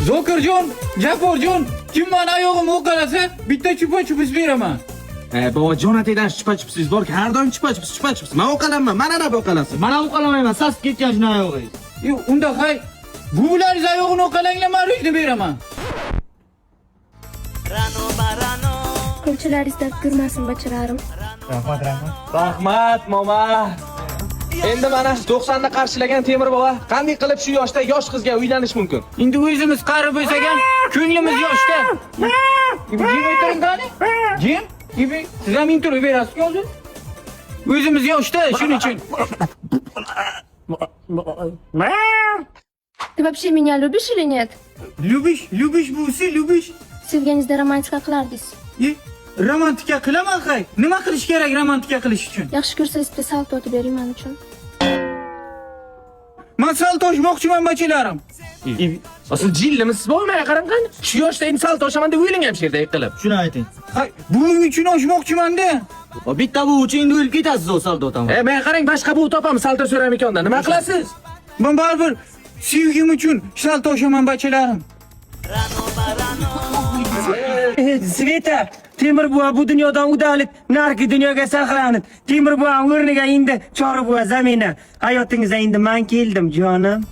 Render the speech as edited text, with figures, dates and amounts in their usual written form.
Zokirjon, Japorjon, kim meni oyog'imni o'qalasa, bitta chupa-chups beraman. Baba Jonathan chupa-chupsiz bor, har doim chupa-chups. Men o'qalanman, mana nab o'qalasin. Mana o'qalamayman, sas ketgan shuna oyog'ingiz. Unda hay, buvilaringiz oyog'ini o'qalanglar, men rishni beraman. Ko'chalaringizda ko'rmasin bachalarim. Rahmat, mama. Endi mana 90 ni qarshilagan Temur bova qanday qilib shu yoshda yosh qizga uylanish mumkin? Endi o'zimiz qarib bo'lsak-ham, ko'nglimiz yoshda. Jim o'tiring qani? Jim, siz ham intervyu berasiz hozir? O'zimiz yoshda, shuning uchun. Ты вообще меня любишь или нет? Любишь buvisi, любишь. Sevganingizda romantika qilardingiz. Romantika qilaman hay. Nima qilish kerak romantika qilish uchun? Yaxshi ko'rsangiz bitta salto otib bering men uchun. Men salto oshmoqchiman bachalarim. Asıl jillimisiz bo'lmay qarang qani? Shu yoshda endi sal toshaman deb o'ylangan she'rda qilib. Shuni ayting. Hay, buning uchun oshmoqchiman-da. Bitta bu uchun endi o'lib ketasiz o salto otaman. Men qarang boshqa bu topam salto so'ramikonda. Nima qilasiz? Men baribir sevgim uchun salto oshaman bachalarim. Sveta, Temur buva bu dunyodan udalib, narki dunyoga saqlanib. Temur buva o'rniga endi Chori buva zamina. Hayotingizga endi men keldim, jonim.